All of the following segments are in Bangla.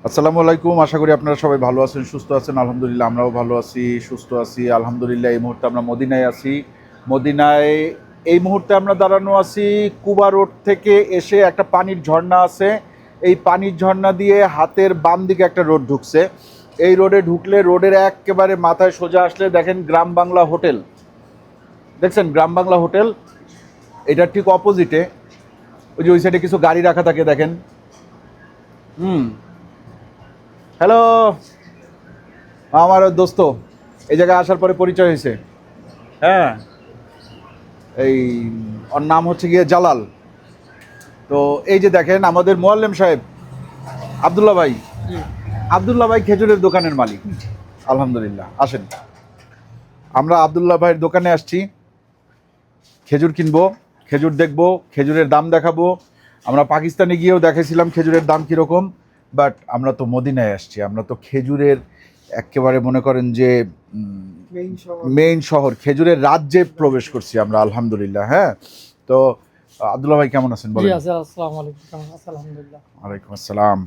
আসসালামু আলাইকুম। আশা করি আপনারা সবাই ভালো আছেন, সুস্থ আছেন। আলহামদুলিল্লাহ আমরাও ভালো আছি, সুস্থ আছি আলহামদুলিল্লাহ। এই মুহূর্তে আমরা মদিনায় আছি। মদিনায় এই মুহূর্তে আমরা দাঁড়ানো আছি কুবা রোড থেকে এসে একটা পানির ঝর্ণা আছে। এই পানির ঝর্ণা দিয়ে হাতের বাম দিকে একটা রোড ঢুকছে। এই রোডে ঢুকলে রোডের একেবারে মাথায় সোজা আসলে দেখেন গ্রাম বাংলা হোটেল। দেখছেন গ্রাম বাংলা হোটেল? এটার ঠিক অপোজিটে ওই যে ওই সাইডে কিছু গাড়ি রাখা থাকে দেখেন। হ্যালো, আমার দোস্ত এই জায়গায় আসার পরে পরিচয় হয়েছে। হ্যাঁ, এই ওর নাম হচ্ছে গিয়ে জালাল। তো এই যে দেখেন আমাদের মোয়াল্লেম সাহেব আবদুল্লাহ ভাই। আবদুল্লাহ ভাই খেজুরের দোকানের মালিক। আলহামদুলিল্লাহ, আসেন আমরা আবদুল্লাহ ভাইয়ের দোকানে আসছি। খেজুর কিনবো, খেজুর দেখবো, খেজুরের দাম দেখাবো। আমরা পাকিস্তানে গিয়েও দেখেছিলাম খেজুরের দাম কীরকম, বাট আমরা তো মদিনায় আসছি, আমরা তো খেজুরের একেবারে মনে করেন যে মেইন শহর, খেজুরের রাজ্যে প্রবেশ করছি আমরা আলহামদুলিল্লাহ। হ্যাঁ, তো আবদুল্লাহ ভাই কেমন আছেন বলেন? আসসালামু আলাইকুম। কেমন আছেন? আলহামদুলিল্লাহ। ওয়ালাইকুম আসসালাম।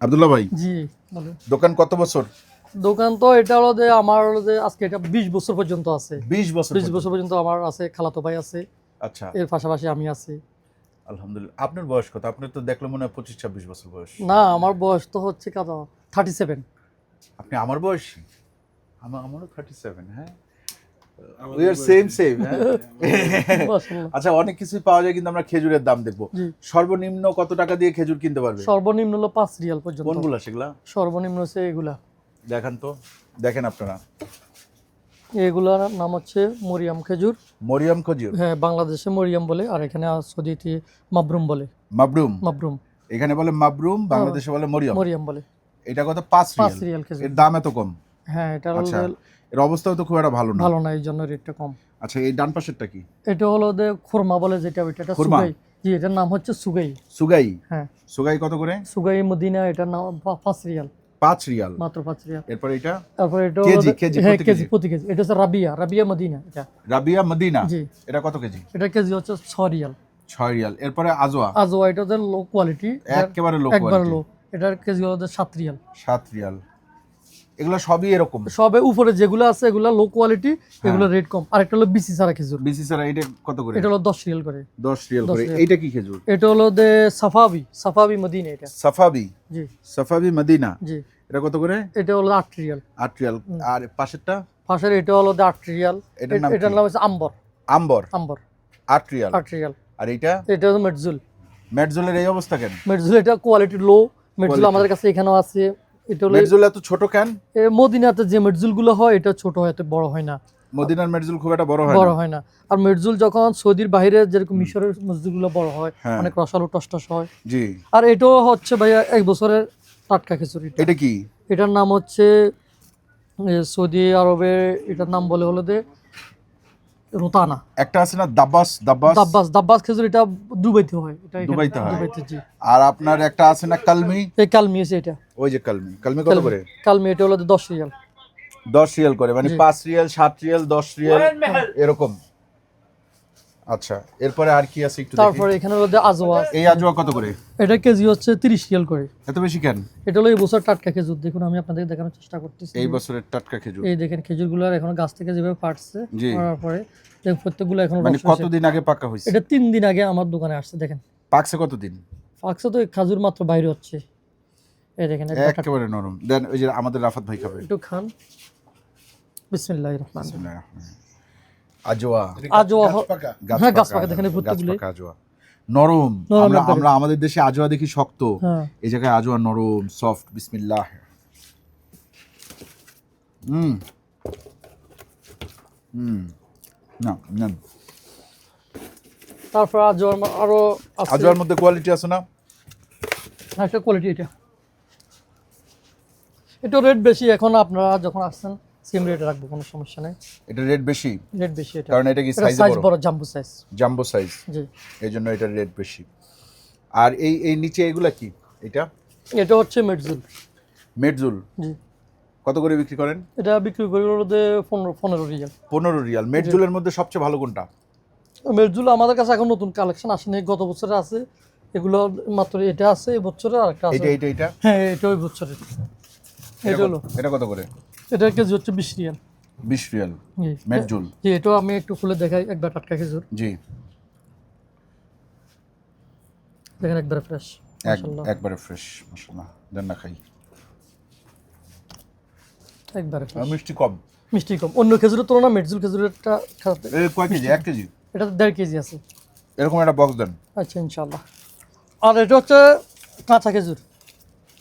আবদুল্লাহ ভাই, জি বলুন। দোকান কত বছর? দোকান তো এটা হলো যে আমার হলো যে আজকে এটা 20 বছর পর্যন্ত আছে। 20 বছর 20 বছর পর্যন্ত আমার আছে, খালাতো ভাই আছে, আচ্ছা, এর পাশাপাশি আমি আছি। আলহামদুলিল্লাহ। আপনার বয়স কত? আপনার তো দেখলে মনে হয় 25-26 বছর বয়স। না, আমার বয়স তো হচ্ছে কত, 37। আপনি আমার বয়সী? আমারও 37। হ্যাঁ, উই আর সেম সেম। মাশাআল্লাহ। আচ্ছা, অনেক কিছুই পাওয়া যায়, কিন্তু আমরা খেজুরের দাম দেখবো। জি। সর্বনিম্ন কত টাকা দিয়ে খেজুর কিনতে পারবে? সর্বনিম্ন হলো 5 রিয়াল পর্যন্ত। কোনগুলা সেগুলা সর্বনিম্ন হচ্ছে এগুলা। দেখান তো, দেখেন আপনারা। এগুলার নাম হচ্ছে মরিয়াম খেজুর। মরিয়াম খেজুর? হ্যাঁ, বাংলাদেশে মরিয়াম বলে, আর এখানে সৌদিতে মাবরুম বলে। মাবরুম? মাবরুম এখানে বলে মাবরুম, বাংলাদেশে বলে মরিয়াম। মরিয়াম বলে। এটা কত? 5 5 রিয়াল। রিয়াল খেজুর। এর দাম এত কম? হ্যাঁ, এটা আচ্ছা, হলো এর অবস্থাও তো খুব একটা ভালো না। ভালো না, এই জন্য রেটটা কম। আচ্ছা, এই ডান পাশেরটা কি? এটা হলো যে খুরমা বলে যেটা, ওইটা এটা খুরমা? সুগাই। জি, এটার নাম হচ্ছে সুগাই। সুগাই? হ্যাঁ, সুগাই কত করে? সুগাই মদিনা, এটার নাম 5 রিয়াল। 5 রিয়াল? মাত্র 5 রিয়াল। এরপর এটা তারপর এটা কেজি? হলো কেজি? হ্যাঁ, প্রতি কেজি কেজি? প্রতি কেজি। এটা হচ্ছে রাবিয়া, রাবিয়া মদিনা এটা। রাবিয়া মদিনা? জি। এটা কত কেজি? এটা কেজি হচ্ছে 6 রিয়াল। 6 রিয়াল। এরপরে আজওয়া? আজওয়া এটা হচ্ছে লো কোয়ালিটি, একেবারে লো একবার কোয়ালিটি। লো। এটার কেজি হলো 7 রিয়াল। 7 রিয়াল। এগুলো সবই এরকম? সবে উপরে যেগুলো আছে এগুলো লো কোয়ালিটি, এগুলো রেট কম। আর একটা হলো বিসি সারা খেজুর। বিসি ছাড়া এটা কত করে? এটা হলো 10 রিয়াল করে। 10 রিয়াল 10 করে। রিয়াল। এইটা কি খেজুর? এটা হলো যে সাফাবি, সাফাবি মদিনা এটা। সাফাবি? জি সাফাবি মদিনা। জি। এটা কত করে? এটা হলো 8 রিয়াল। 8 রিয়াল। আর পাশেরটা? পাশের এটা হলো 8 রিয়াল। এটার নাম এটার কি? নাম হচ্ছে আম্বর। আম্বর? আম্বর 8 রিয়াল। 8 রিয়াল। আর এইটা? এটা হলো মেটজুল। মেটজুলের এই অবস্থা কেন? মেটজুল এটা কোয়ালিটি লো। মেটজুল Quality। আমাদের কাছে এখানেও আছে। এটা হলো মেটজুল এত ছোট কেন? মদিনাতে যে মেটজুল গুলো হয় এটা ছোট হয়, এত বড় হয় না। মদিনার মেটজুল খুব একটা বড় হয় বড় না। হয় না। আর মেটজুল যখন সৌদির বাইরে যেরকম মিশরের মসজিদ গুলো বড় হয়, হ্যাঁ। অনেক রসালো টসটস হয়। জি। আর এটাও হচ্ছে ভাইয়া 1 বছরের টাটকা খিচুড়ি। এটা কি? এটার নাম হচ্ছে সৌদি আরবে এটার নাম বলে হলো যে রোতানা। একটা আছে না দাব্বাস? দাব্বাস? দাব্বাস, দাব্বাস খেজুর, এটা দুবাইতে হয়। এটা এখানে দুবাইতে হয়? দুবাইতে, জি। আর আপনার একটা আছে না কালমি? এই কালমি আছে এটা। ওই যে কালমি। কালমি কত করে? কালমি এটা হলো 10 রিয়াল। 10 রিয়াল করে, মানে জি। 5 রিয়াল, 7 রিয়াল, 10 রিয়াল এরকম। আচ্ছা, এরপরে আর কি আছে একটু দেখি। তারপরে এখানে হলো যে আজওয়া। এই আজওয়া কত করে? এটা কেজি হচ্ছে 30 রিয়াল করে। এত বেশি কেন? এটা হলো এই বছর টাটকা খেজুর। দেখুন, আমি আপনাদের দেখানোর চেষ্টা করতেছি। এই বছরের টাটকা খেজুর? এই দেখেন খেজুরগুলো এখন গাছ থেকে যেভাবে পাড়ছে, জি। পাড়ার পরে দেখুন প্রত্যেকগুলো এখন মানে রস হয়েছে। কতদিন আগে পাকা হয়েছে? এটা 3 দিন আগে আমার দোকানে আসছে। দেখেন পাকছে কতদিন? পাকছে তো, এই খাজুর মাত্র বাইরে হচ্ছে। এই দেখেন এটা একেবারে নরম। দেন ওই যে আমাদের রাফাত ভাই খাবে। একটু খান। বিসমিল্লাহির রহমানির রহিম। বিসমিল্লাহির রহমানির রহিম। আজওয়া? আজওয়া হ্যাঁ, গাছ পাকা। দেখেন এই গাছ প্রত্যেকগুলো পাকা আজওয়া। নরম। নরম আমরা একবারে। আমরা আমাদের দেশে আজওয়া দেখি শক্ত, হ্যাঁ। এই জায়গায় আজওয়া নরম, সফট। বিসমিল্লাহ। হুম হুম। না না, তারপর আজওয়ার আরো আছে। আজওয়ার মধ্যে কোয়ালিটি আছে না? একটা কোয়ালিটি এটা। একটু রেট বেশি। এখন আপনারা যখন আসছেন সেম রেট রাখবো, কোনো সমস্যা নেই। এটা রেট বেশি রেট বেশি এটা, কারণ এটা কি সাইজ সাইজ বড়? বড়, জাম্বো সাইজ। জাম্বো সাইজ, জি। এই জন্য এটা রেট বেশি। আর এই এই নিচে এগুলা কি? এটা এটা হচ্ছে মেটজুল। মেটজুল জি। কত করে বিক্রি করেন? এটা বিক্রি করি হলো যে 15 রিয়াল। 15 রিয়াল। মেটজুলের মধ্যে সবচেয়ে ভালো কোনটা? মেরজুল আমাদের কাছে এখন নতুন কালেকশন আসেনি, গত বছরে আছে এগুলো, মাত্র এটা আছে এই বছরে, আর একটা আছে। এটা হ্যাঁ এটা ওই বছরের। এটা হলো, এটা কত করে? এটা কেজি হচ্ছে 20 রিয়াল। 20 রিয়াল জি মেরজুল। জি, এটাও আমি একটু খুলে দেখাই, একবার টাটকা খেজুর জি, দেখেন একবারে ফ্রেশ মাশাআল্লাহ, একবারে ফ্রেশ মাশাআল্লাহ। দেন না খাই। একবারে আর fresh। মিষ্টি কম। মিষ্টি কম, অন্য খেজুরের তুলনা মেরজুল খেজুরেরটা খাতে এই কয় কেজি? 1 কেজি? এটা 1.5 কেজি আছে। এরকম একটা বক্স দেন। আচ্ছা ইনশাআল্লাহ। আর এটা হচ্ছে কাঁচা খেজুর।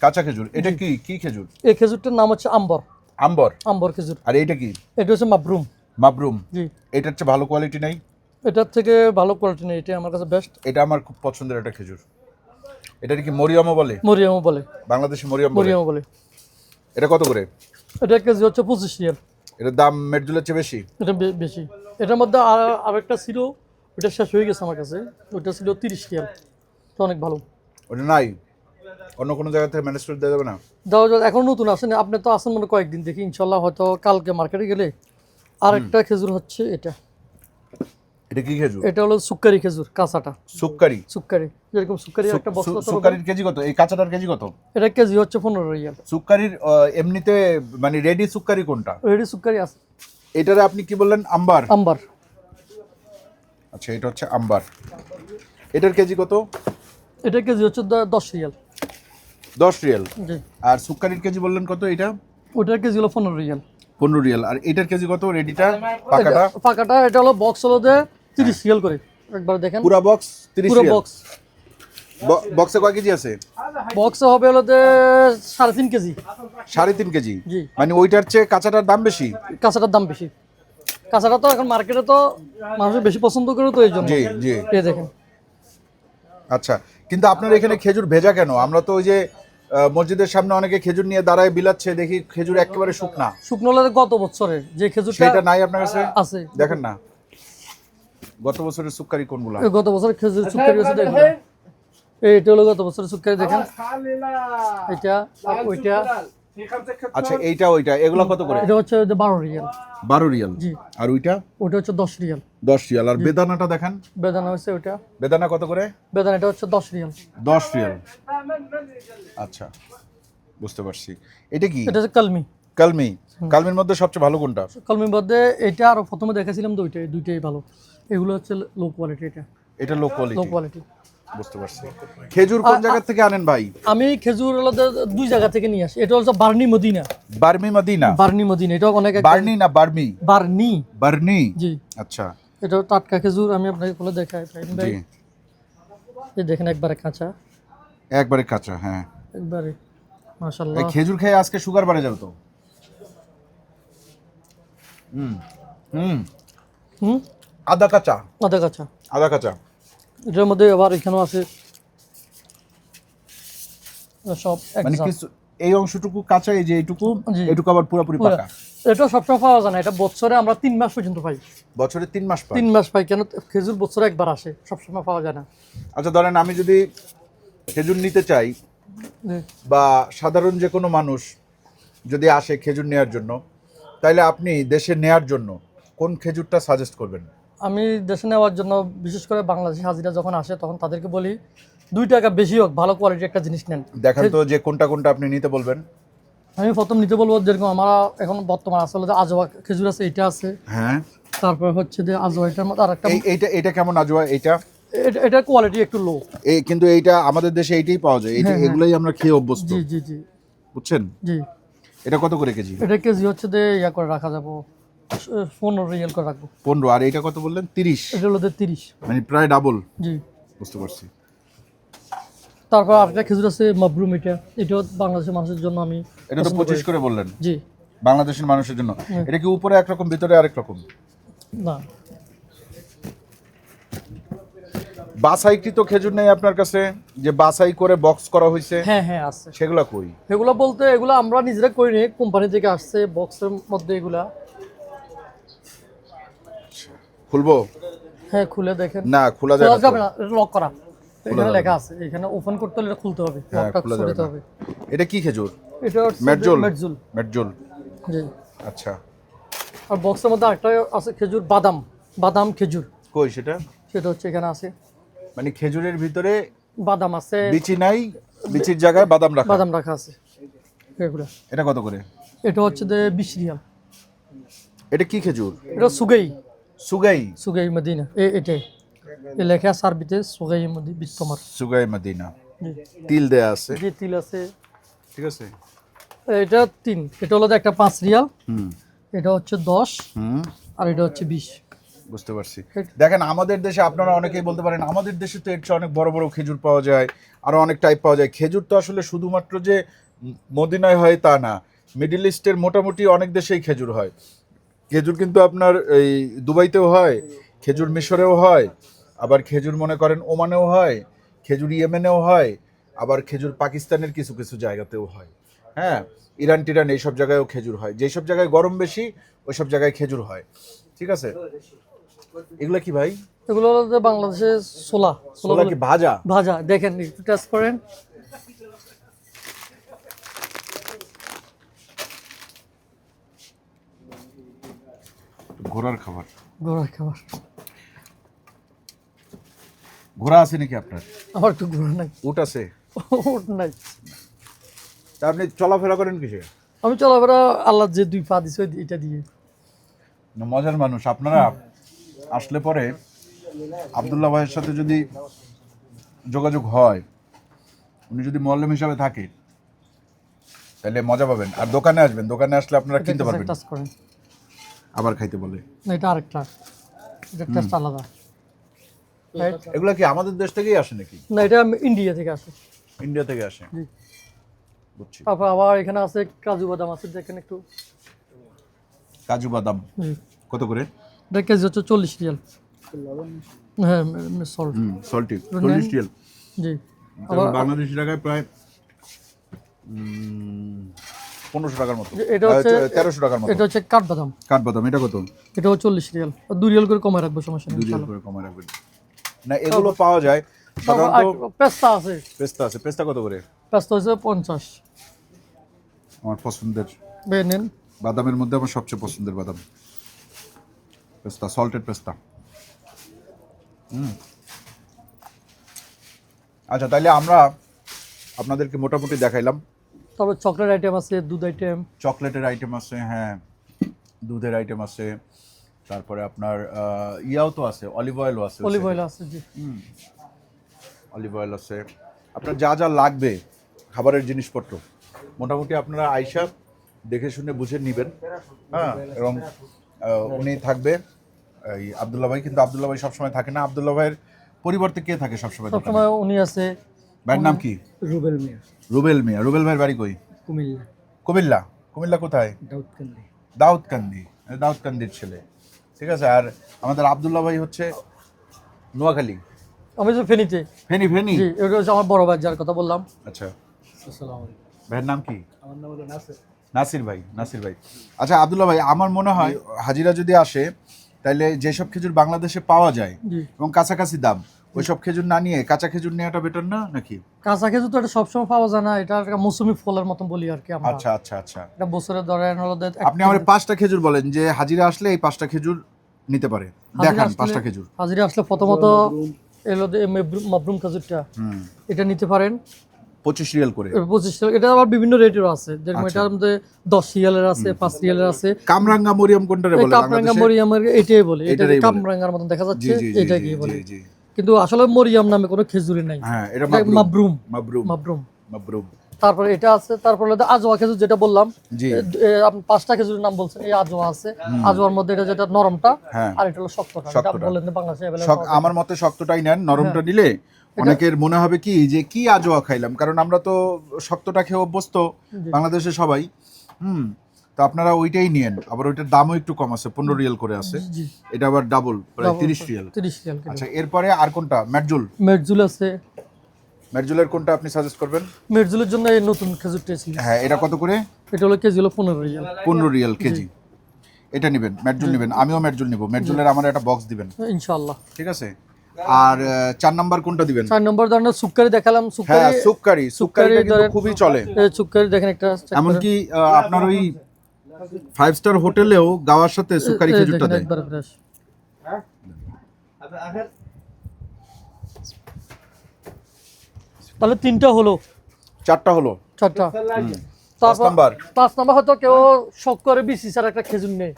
কাঁচা খেজুর। এটা কি কি খেজুর? এই খেজুরটার নাম হচ্ছে আম্বর। আম্বর। আম্বর খেজুর। আর এইটা কি? এটা হচ্ছে মাবরুম। মাবরুম। জি, এটার চেয়ে ভালো কোয়ালিটি নাই? এটার থেকে ভালো কোয়ালিটি নেই, এটা আমার কাছে বেস্ট। এটা আমার খুব পছন্দের একটা খেজুর। এটা কি মরিয়মও বলে? মরিয়ামও বলে। বাংলাদেশে মরিয়ম বলে। মরিয়ামও বলে। এটা কত করে? এটা কেজি হচ্ছে 25 রিয়াল। এটার দাম মেরজুলের চেয়ে বেশি? এটা বেশি। এটার মধ্যে আরেকটা ছিল, ওটা শেষ হয়ে গেছে আমার কাছে, ওটা ছিল 30 রিয়াল, তো অনেক ভালো। ওটা নাই? অন্য কোনো জায়গা থেকে ম্যানেজ করে দেওয়া যাবে না? দেওয়া যায়, এখন নতুন আসেন, আপনি তো আসেন মনে কয়েকদিন, দেখি ইনশাল্লাহ হয়তো কালকে মার্কেটে গেলে। আরেকটা খেজুর হচ্ছে এটা। এটা কি খেজুর? এটা হলো সুক্কারি খেজুর, কাঁচাটা। সুক্কারি? সুক্কারি, যেরকম সুক্কারি একটা বক্স কত? সুক্কারির কেজি কত? এই কাঁচাটার কেজি কত? এটা কেজি হচ্ছে 15 রিয়াল। সুক্কারির এমনিতে মানে রেডি সুক্কারি কোনটা? রেডি সুক্কারি আছে। এটারে আপনি কি বললেন? আম্বার? আম্বার। আচ্ছা, এটা হচ্ছে আম্বার। এটার কেজি কত? এটা কেজি হচ্ছে 10 রিয়াল। 10 রিয়াল। জি। আর সুক্কারির কেজি বললেন কত? এটা ওটার কেজি হলো 15 রিয়াল। 15 রিয়াল। আর এটার কেজি কত রেডিটা পাকাটা? পাকাটা এটা হলো বক্স হলো যে 30 রিয়াল করে। একবার দেখেন পুরো বক্স 30 পুরো রিয়াল। বক্স। বক্সে কয় কেজি আছে? বক্সে হবে হলো যে 3.5 কেজি। 3.5 কেজি? জি। মানে ওইটার চেয়ে কাঁচাটার দাম বেশি? কাঁচাটার দাম বেশি। কাঁচাটা তো এখন মার্কেটে তো মানুষ বেশি পছন্দ করে, তো এই জন্য। জি জি। এই দেখেন। আচ্ছা, কিন্তু আপনার এখানে খেজুর ভেজা কেন? আমরা তো ওই যে মসজিদের সামনে অনেকে খেজুর নিয়ে দাঁড়ায় বিলাচ্ছে, দেখি খেজুর একেবারে শুকনা। শুকনো হলে গত বছরে যে খেজুরটা সেটা নাই আপনার কাছে? আছে, দেখেন না গত বছরের সুক্কারি কোনগুলা? এই গত বছর খেজুর সুক্কারি আছে, দেখেন এইটা হলো গত বছরের সুক্কারি, দেখেন এটা আর ওইটা। আচ্ছা, এইটা ওইটা এগুলা কত করে? এটা হচ্ছে 12 রিয়াল। 12 রিয়াল। জি। আর ওইটা? ওটা হচ্ছে 10 রিয়াল। 10 রিয়াল। আর বেদানাটা দেখেন। বেদানা হচ্ছে ওইটা, বেদানা কত করে? বেদানা এটা হচ্ছে 10 রিয়াল। 10 রিয়াল। আচ্ছা, বুঝতে পারছি। এটা কি? এটা হচ্ছে কালমি। কালমি। কালমির মধ্যে সবচেয়ে ভালো কোনটা? কালমির মধ্যে এটা আর প্রথমে দেখাছিলাম তো ওইটাই, দুইটাই ভালো। এগুলো হচ্ছে লো কোয়ালিটি, এটা লো লো কোয়ালিটি। কোয়ালিটি। বুঝতে পারছি। খেজুর কোন জায়গা থেকে আনেন ভাই? আমি খেজুর হলো দুই জায়গা থেকে নিয়ে আসি। এটা হচ্ছে Barni Madina. Barni Madina? Barni Madina, এটা অনেক বার্নি না বার্মি? বার্নি। বার্নি। জি। আচ্ছা। এটা টাটকা খেজুর, আমি আপনাকে বলে দেখাই ফাহিম ভাই। জি। এই দেখেন একবারে কাঁচা, একবারে কাঁচা। হ্যাঁ, একবারে মাশাআল্লাহ। এই খেজুর খেয়ে আজকে সুগার বাড়ে যাবে তো। হুম হুম। হুম, আদা কাঁচা। আদা কাঁচা। আদা কাঁচা। এটার মধ্যে আবার এখানেও আছে সব মানে একসাথে। কিছু এই অংশটুকু কাঁচা, এই যে এইটুকু, জি। এইটুকু আবার পুরোপুরি পাকা। এটা সবসময় পাওয়া যায় না, এটা বছরে আমরা 3 মাস পর্যন্ত পাই। বছরে 3 মাস পাই? 3 মাস পাই কেন? খেজুর বছরে একবার আসে, সবসময় পাওয়া যায় না। আচ্ছা, ধরেন আমি যদি খেজুর নিতে চাই, জি। বা সাধারণ যে কোনো মানুষ যদি আসে খেজুর নেওয়ার জন্য, তাইলে আপনি দেশে নেয়ার জন্য কোন খেজুরটা সাজেস্ট করবেন? আমি দেশে নেওয়ার জন্য বিশেষ করে বাংলাদেশি হাজিরা যখন আসে তখন তাদেরকে বলি 2 টাকা বেশি হোক ভালো কোয়ালিটির একটা জিনিস নেন। দেখেন তো যে কোনটা কোনটা আপনি নিতে বলবেন। আমি প্রথম নিতে বলবো যেরকম আমরা এখন বর্তমান আসলে যে আজওয়া খেজুর আছে, এটা আছে। হ্যাঁ। তারপর হচ্ছে যে আজওয়া, এটার মধ্যে আর একটা এইটা কেমন আজওয়া? এইটা এটার কোয়ালিটি একটু লো। কিন্তু এইটা আমাদের দেশে এইটাই পাওয়া যায়। হ্যাঁ। এগুলাই আমরা খেয়ে অভ্যস্ত। জি জি জি বুঝছেন? জি। এটা কত করে কেজি? এটা কেজি হচ্ছে যে ইয়া করে রাখা যাবো 15 রিয়াল করে রাখবো। 15। আর এইটা কত বললেন? 30। এটা হলো 30। মানে প্রায় ডাবল। জি। বুঝতে পারছি। তারপর আরেকটা খেজুর আছে মাবরুম, এটাও বাংলাদেশের মানুষের জন্য আমি এটা তো পছন্দ 25 করি। করে বললেন। জি। বাংলাদেশের মানুষের জন্য। হ্যাঁ। এটা কি উপরে একরকম ভিতরে আরেক রকম? না, বাছাইকৃত খেজুর নেই আপনার কাছে, যে বাছাই করে বক্স করা হয়েছে? হ্যাঁ হ্যাঁ আছে। সেগুলা কই? এগুলো বলতে এগুলো আমরা নিজেরা করি নি, কোম্পানি থেকে আসছে বক্সের মধ্যে এগুলা। খুলবো? হ্যাঁ খুলে দেখেন। না, খোলা যায় খোলা না যাবে তো। না, এটা লক করা। এখানে যাবে লেখা আছে, এখানে ওপেন করতে হলে এটা খুলতে হবে, হ্যাঁ, লকটা খোলা খুলে যাবে দিতে না। হবে। এটা কি খেজুর? এটা হচ্ছে মেটজুল? মেটজুল। মেটজুল। জি। আচ্ছা। আর বক্সের মধ্যে আরেকটা আছে খেজুর, বাদাম, বাদাম খেজুর। কই সেটা? সেটা হচ্ছে এখানে আছে। মানে খেজুরের ভিতরে বাদাম আছে, বিচি নাই, বিচির জায়গায় বাদাম রাখা। বাদাম রাখা আছে এগুলো। এটা কত করে? এটা হচ্ছে যে 20 রিয়াল। এটা কি খেজুর? এটা সুগাই, সুগাই। সুগাই মদিনা। এটাই এ লেখা আছে আরবিতে, সুগাই মদিনা বিস্তমার। সুগাই মদিনা। জি তিল দেয়া আছে, জি, তিল আছে। ঠিক আছে। এটা 3, এটা হলো একটা 5 রিয়াল, হুম এটা হচ্ছে 10, হুম, আর এটা হচ্ছে 20। বুঝতে পারছি। দেখেন আমাদের দেশে, আপনারা অনেকেই বলতে পারেন আমাদের দেশে তো এর চেয়ে অনেক বড় বড় খেজুর পাওয়া যায়, আরো অনেক টাইপ পাওয়া যায়। খেজুর তো আসলে শুধুমাত্র যে মদিনায় হয় তা না, মিডল ইস্টের মোটামুটি অনেক দেশেই খেজুর হয়। খেজুর কিন্তু আপনার এই দুবাইতেও হয়, খেজুর মিশরেও হয়, আবার খেজুর মনে করেন ওমানেও হয়, খেজুর ইয়েমেনেও হয়, আবার খেজুর পাকিস্তানের কিছু কিছু জায়গাতেও হয়। হ্যাঁ, ইরান টিরান এইসব জায়গায়ও খেজুর হয়। যেসব জায়গায় গরম বেশি ওইসব জায়গায় খেজুর হয়, ঠিক আছে। এগুলো কি ভাই? এগুলো হলো যে বাংলাদেশে ছোলা, ছোলা কি ভাজা? ভাজা। দেখেন একটু টেস্ট করেন। ঘোড়ার খাবার। ঘোড়ার খাবার। ঘোড়া আছে নাকি আপনার? আমার একটু ঘোড়া নাই, উট আছে? ওট নাই। তা আপনি চলাফেরা করেন কিসে? আমি চলাফেরা আল্লাহ যে 2 পা দিছে এটা দিয়ে। মজার মানুষ আপনারা। আসলে পরে আব্দুল্লাহ ভাইয়ের সাথে যদি যোগাযোগ হয়, উনি যদি মোয়াল্লেম হিসাবে থাকে তাহলে মজা পাবেন। আর দোকানে আসবেন, দোকানে আসলে আপনারা কিনতে পারবেন। টেস্ট করেন। আবার খাইতে বলে না, এটা আরেকটা, এটা টেস্ট আলাদা। রাইট? এগুলা কি আমাদের দেশ থেকেই আসে নাকি? না, এটা ইন্ডিয়া থেকে আসে। ইন্ডিয়া থেকে আসে, জি। বুঝছি। তারপর আবার এখানে আছে কাজু বাদাম আছে, দেখেন একটু। কাজু বাদাম জি, কত করে? এটা কেজি হচ্ছে 40 রিয়াল। হ্যাঁ, সল্ট। Salty 40 Real. জি। তাহলে বাংলাদেশি টাকায় প্রায় 1500 টাকার মতো। এটা হচ্ছে 1300 টাকার মতো। এটা হচ্ছে কাঠবাদাম। কাঠবাদাম এটা কত? এটাও 40 রিয়াল। 2 রিয়াল করে কমায় রাখবো, সমস্যা নেই 2 রিয়াল ইনশাআল্লাহ। করে কমায় রাখবেন। না, এগুলো পাওয়া যায় সাধারণত। তারপর পেস্তা আছে। পেস্তা আছে। পেস্তা কত করে? পেস্তা হচ্ছে 50। আমার পছন্দের বের নেন। বাদামের মধ্যে আমার সবচেয়ে পছন্দের বাদাম পেস্তা, সল্টেড পেস্তা। আচ্ছা, তাহলে আমরা আপনাদেরকে মোটামুটি দেখাইলাম। তারপর চকলেট আইটেম আছে, দুধ আইটেম। চকলেটের আইটেম আছে, হ্যাঁ, দুধের আইটেম আছে, তারপরে আপনার ইয়াও তো আছে, অলিভ অয়েলও আছে। অলিভ অয়েল আছে, জি। অলিভ অয়েল আছে। আপনার যা যা লাগবে খাবারের জিনিসপত্র মোটামুটি আপনারা আইসা দেখে শুনে বুঝে নেবেন। হ্যাঁ, এবং উনি থাকবে এই আব্দুল্লাহ ভাই। কিন্তু আব্দুল্লাহ ভাই সবসময় থাকে না। আব্দুল্লাহ ভাইয়ের পরিবর্তে কে থাকে সবসময়? সবসময় উনি আছে। ভাইয়ের নাম কি? রুবেল মিয়া। রুবেল মিয়া। রুবেল ভাইয়ের বাড়ি কই? কুমিল্লা। কুমিল্লা? কুমিল্লা কোথায়? দাউদকান্দি। দাউদকান্দি। দাউদকান্দির ছেলে, ঠিক আছে। আর আমাদের আব্দুল্লাহ ভাই হচ্ছে নোয়াখালী। আমি যে ফেনীতে। ফেনী? ফেনী, জি, এটা হচ্ছে আমার বড় ভাই যার কথা বললাম। আচ্ছা। আসসালামু আলাইকুম। ভাইয়ের নাম কি? আমার নাম হলো নাসির। নাসির ভাই। নাসির ভাই। আচ্ছা আব্দুল্লাহ ভাই, আমার মনে হয় হাজিরা যদি আসে তাহলে যেসব খেজুর বাংলাদেশে পাওয়া যায় জি। এবং কাছাকাছি দাম, ওইসব খেজুর না নিয়ে কাঁচা খেজুর নেওয়াটা বেটার না নাকি? কাঁচা খেজুর তো এটা সবসময় পাওয়া যায় না, এটা একটা মৌসুমী ফলের মতন বলি আর কি আমরা। আচ্ছা আচ্ছা আচ্ছা। এটা বছরে ধরেন হলো আপনি আমার 5টা খেজুর বলেন যে হাজিরা আসলে এই 5টা খেজুর নিতে পারে। দেখান 5টা খেজুর। হাজিরা আসলে প্রথমত এলো যে মাবরুম খেজুরটা, এটা নিতে পারেন 25 রিয়াল করে। 25 টাকা। এটা আবার বিভিন্ন রেটের আছে, যেরকম এটার মধ্যে 10 রিয়ালের আছে, 5 রিয়ালের আছে। কামরাঙ্গা মরিয়ম কোনটারে বলে কামরাঙ্গা মরিয়ামের এটাই বলে, এটা এটারই বলে। কামরাঙ্গার মতন দেখা যাচ্ছে, জি, জি, জি, এটাকেই বলে। জি, জি। কিন্তু আসলে মরিয়াম নামে কোনো খেজুরি নাই। হ্যাঁ, এটা মাবরুম। মাবরুম। মাবরুম। মাবরুম। তারপরে এটা আছে, তারপরে হলো আজওয়া খেজুর যেটা বললাম। জি। আপনি 5টা খেজুরের নাম বলছেন, এই আজওয়া আছে। আজওয়ার মধ্যে এটা যেটা নরমটা, হ্যাঁ। আর এটা হলো শক্তটা। এটা বলেন যে বাংলাদেশে আমার মতে শক্তটাই নেন। নরমটা নিলে অনেকের মনে হবে কি যে কি আজোয়া খাইলাম, কারণ আমরা তো শক্তটা খেয়ে অভ্যস্ত বাংলাদেশে সবাই। তো আপনারা ওইটাই নিয়েন। আবার ওইটার দামও একটু কম আছে, 15 রিয়াল করে আছে। এটা আবার ডাবল, প্রায় 30 রিয়াল। 30 রিয়াল। আচ্ছা, এরপরে আর কোনটা? মেটজুল। মেটজুল আছে। মেটজুলের কোনটা আপনি সাজেস্ট করবেন? মেটজুলের জন্য এই নতুন খেজুরটা ছিল। হ্যাঁ, এটা কত করে? এটা হলো কেজি হলো 15 রিয়াল। 15 Real KG. এটা নেবেন, মেটজুল নেবেন। আমিও মেটজুল নিব। মেটজুলের আমার একটা বক্স দিবেন ইনশাআল্লাহ, ঠিক আছে। আর 4 নাম্বার কোনটা দিবেন? 4 নম্বর ধরনের সুক্কারি দেখালাম। হ্যাঁ, সুক্কারিটা কিন্তু খুবই চলে। সুক্কারি দেখেন একটা, এমনকি আপনার ওই 5 স্টার হোটেলেও গাওয়ার সাথে সুক্কারি খেজুরটা দেয়। একবার ফ্রেশ। তাহলে 3টা হলো, 4টা হলো। 4টা। পাঁচ নাম্বার 5 নাম্বার হয়তো কেউ শখ করে বিসি ছাড়া একটা খেজুর নেই,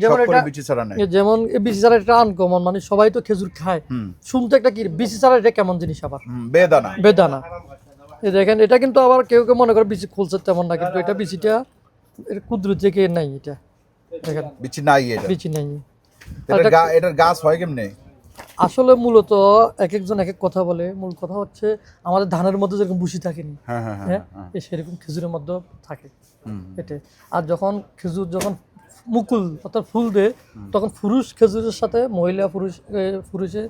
যেমন সব করে এটা বিচি ছাড়া নেয়। যেমন এই বিসি ছাড়া একটা আনকমন, মানে সবাই তো খেজুর খায়, শুনতে একটা কি বিসি ছাড়া এটা কেমন জিনিস আবার, বেদানা। বেদানা। এই দেখেন এটা কিন্তু আবার কেউ কেউ মনে করে বিচি খুলছে তেমন না, কিন্তু এটা বিচিটা কুদরত থেকে নাই, এটা দেখেন বিচি নাই এটা। বিচি নাই। এটার গাছ হয় কেমনে? আসলে মূলত এক একজন এক এক কথা বলে, মূল কথা হচ্ছে আমাদের ধানের মধ্যে যেরকম বুসি থাকেনি, হ্যাঁ হ্যাঁ হ্যাঁ হ্যাঁ। সেরকম খেজুরের মধ্যে থাকে এটাই। আর যখন খেজুর যখন মুকুল অর্থাৎ ফুল দেয়, তখন পুরুষ খেজুরের সাথে মহিলা পুরুষে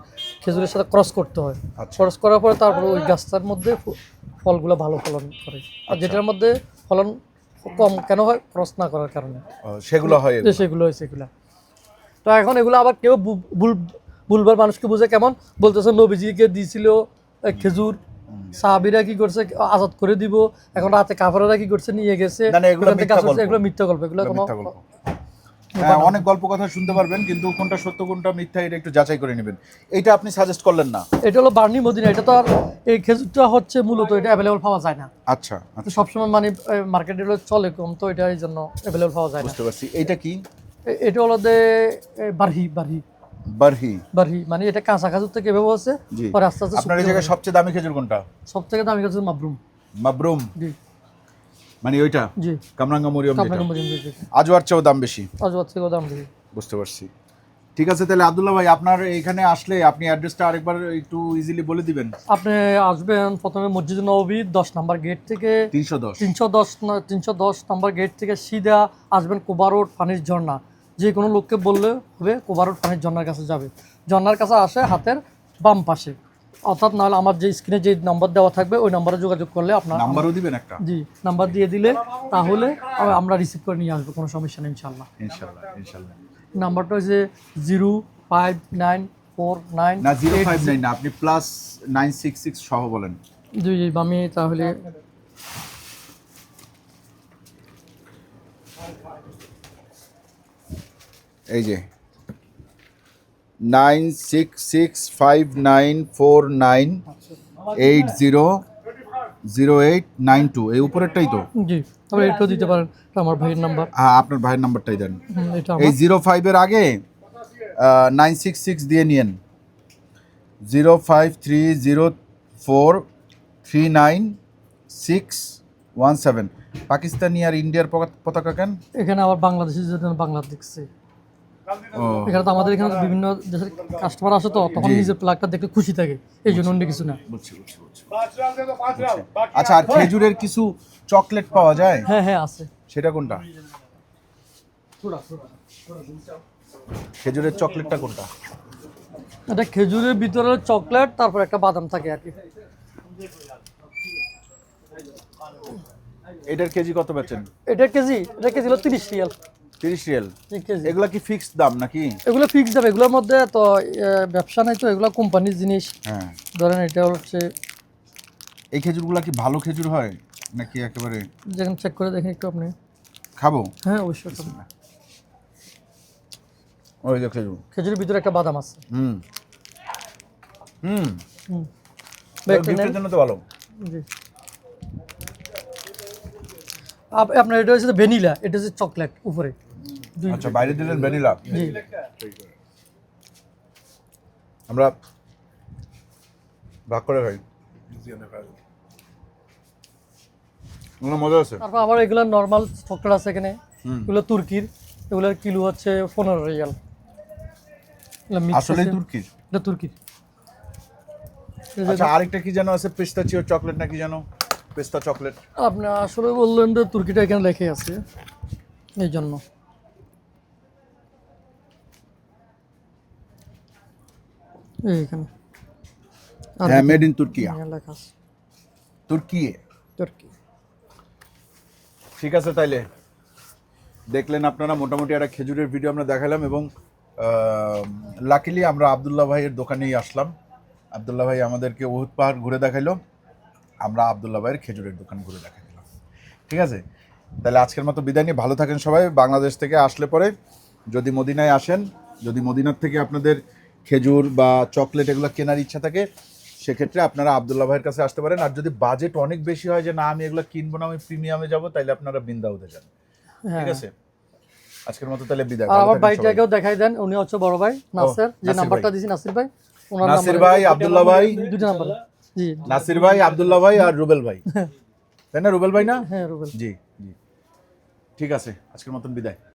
খেজুরের সাথে ক্রস করতে হয়। আচ্ছা। ক্রস করার পরে তারপরে ওই গাছটার মধ্যে ফলগুলো ভালো ফলন করে। আর যেটার মধ্যে ফলন কম কেন হয়, ক্রস না করার কারণে সেগুলো হয় এগুলো। সেগুলো হয় সেগুলা। তো এখন এগুলো আবার কেউ ভুলবার মানুষকে বুঝে কেমন বলতেছে নবীজিকে দিয়েছিল খেজুর, সাহাবীরা কি করছে আজাদ করে দিব, এখন রাতে কাফেররা কি করছে নিয়ে গেছে, না, না, এগুলো মিথ্যা গল্প। এগুলো মিথ্যা গল্প, এগুলো কোনো মিথ্যা গল্প। হ্যাঁ, অনেক গল্প কথা শুনতে পারবেন, কিন্তু কোনটা সত্য কোনটা মিথ্যা এটা একটু যাচাই করে নেবেন। এইটা আপনি সাজেস্ট করলেন না? এটা হলো বার্নি মদিনা, এটা তো আর এই খেজুরটা হচ্ছে মূলত এটা অ্যাভেলেবল পাওয়া যায় না। আচ্ছা তো সবসময় মানে মার্কেটে চলে কম, তো এটা এই জন্য অ্যাভেলেবল পাওয়া যায় না। বুঝতে পারছি। এইটা কি? এটা হলো যে বারহি বারহি বারহি। বারহি মানে এটা কাঁচা খেজুর থেকে এভাবে আছে, জি। পরে আস্তে আস্তে আপনার এই জায়গায় সবচেয়ে দামি খেজুর কোনটা? সবথেকে দামি খেজুর মাবরুম। মাবরুম জি মানে ওইটা জি, কামরাঙ্গা মরিয়ম যেটা কামরাঙ্গা মরিয়ম জি। আজওয়ার চেয়েও দাম বেশি। আজওয়ার থেকেও দাম বেশি। বুঝতে পারছি। ঠিক আছে, তাহলে আব্দুল্লাহ ভাই আপনার এখানে আসলে আপনি অ্যাড্রেসটা আরেকবার একটু ইজিলি বলে দিবেন। আপনি আসবেন প্রথমে মসজিদ নববী 10 নম্বর গেট থেকে, 310 নম্বর গেট থেকে সিধা আসবেন কোবা রোড পানির ঝর্ণা। যে কোনো লোককে বললে হবে কোবা রোড পানির ঝর্ণার কাছে যাবে। ঝর্ণার কাছে আসে হাতের বাম পাশে, অর্থাৎ নাহলে আমার যে স্ক্রিনে যে নাম্বার দেওয়া থাকবে ওই নাম্বারে যোগাযোগ করলে আপনার নাম্বারও দিবেন একটা? জি, নাম্বার দিয়ে দিলে তাহলে আমরা রিসিভ করে নিয়ে আসবো, কোনো সমস্যা নেই ইনশাল্লাহ। ইনশাআল্লাহ ইনশাআল্লাহ। নাম্বারটা হচ্ছে 05949 না 059 না, আপনি +966 সহ বলেন। জি জি, আমি তাহলে এই যে 96659498000892 এই উপরেরটাই তো? জি, তবে এটাও দিতে পারেন, এটা আমার ভাইয়ের নাম্বার। হ্যাঁ, আপনার ভাইয়ের নাম্বারটাই দেন। এটা এই আমার 05 এর আগে 966 দিয়ে নিয়েন। 05304396617। পাকিস্তানি আর ইন্ডিয়ার পতাকা কেন? এখানে আবার বাংলাদেশের জন্য বাংলা দেখছে। ও এখানে তো আমাদের এখানে তো বিভিন্ন দেশের কাস্টমার আসে, তো তখন জি। নিজের প্লাগটা দেখলে খুশি থাকে, এই জন্য অন্য কিছু না। বুঝছি বুঝছি বুঝছি। আচ্ছা, আর খেজুরের কিছু চকলেট পাওয়া যায়? হ্যাঁ হ্যাঁ আছে। সেটা কোনটা? খেজুরের চকলেটটা কোনটা? এটা খেজুরের ভিতরে চকলেট, তারপর একটা বাদাম থাকে আর কি। এটার কেজি কত বেচেন? এটা কেজি হলো 30 রিয়াল। 30 Real KG. এগুলা কি ফিক্সড দাম নাকি? এগুলো ফিক্স দাম, এগুলোর মধ্যে তো ব্যবসা নাই, তো এগুলো কোম্পানির জিনিস। হ্যাঁ। ধরেন এটা হচ্ছে, এই খেজুরগুলা কি ভালো খেজুর হয় নাকি একেবারে? যেখানে চেক করে দেখেন একটু আপনি। খাবো? হ্যাঁ অবশ্যই খাবেন। ওই যে খেজুর। খেজুরের ভিতরে একটা বাদাম আছে। হুম হুম। হুম। গিফটের জন্য তো ভালো। জি। আপনার এটা হচ্ছে ভ্যানিলা, এটা হচ্ছে চকলেট উপরে। আচ্ছা, বাইরে দিলেন ভ্যানিলা। জি। আমরা ভাগ করে খাই। মজা আছে। তারপর আবার এগুলো নর্মাল চকলেট আছে এখানে, এগুলো তুর্কির, এগুলোর কিলো হচ্ছে 15 রিয়াল। আসলে তুর্কির? এটা তুর্কির। আচ্ছা, আরেকটা কি যেন আছে, পিস্তাচিও চকলেট নাকি যেন, পেস্তা চকলেট। আপনি আসলে বললেন যে তুর্কিটা এখানে লেখা আছে, এই জন্য। এইখানে হ্যাঁ, মেড ইন তুর্কিয়া, লেখা আছে তুর্কি। তুর্কি। ঠিক আছে, তাইলে দেখলেন আপনারা মোটামুটি একটা খেজুরের ভিডিও আমরা দেখালাম, এবং লাকিলি আমরা আব্দুল্লাহ ভাইয়ের দোকানেই আসলাম। আব্দুল্লাহ ভাই আমাদেরকে উহুদ পাহাড় ঘুরে দেখাইলো, আমরা আব্দুল্লাহ ভাইয়ের খেজুরের দোকান ঘুরে দেখাই দিলাম। ঠিক আছে, তাহলে আজকের মতো বিদায় নিয়ে ভালো থাকেন সবাই। বাংলাদেশ থেকে আসলে পরে যদি মদিনায় আসেন, যদি মদিনার থেকে আপনাদের খেজুর বা চকলেট এগুলো কেনার ইচ্ছা থাকে, সেক্ষেত্রে আপনারা আব্দুল্লাহ ভাইয়ের কাছে আসতে পারেন। আর যদি বাজেট অনেক বেশি হয় যে না আমি এগুলো কিনবো না, আমি প্রিমিয়ামে যাব, তাইলে আপনারা বিন্দাউতে যান। হ্যাঁ। ঠিক আছে, আজকের মতো তাহলে বিদায়। আর ভালো আমার থাকবেন সবাই। ভাইটাকেও দেখাই দেন, উনি হচ্ছে বড় ভাই নাসির, যে নাসির নাম্বারটা ভাই। দিয়েছি নাসির ভাই, ওনার নাসির নাম্বার ভাই, আব্দুল্লাহ ভাই, দুটো নাম্বার। জি নাসির ভাই, আব্দুল্লাহ ভাই আর রুবেল ভাই, তাই না? রুবেল ভাই না? হ্যাঁ রুবেল। জি জি, ঠিক আছে, আজকের মতন বিদায়।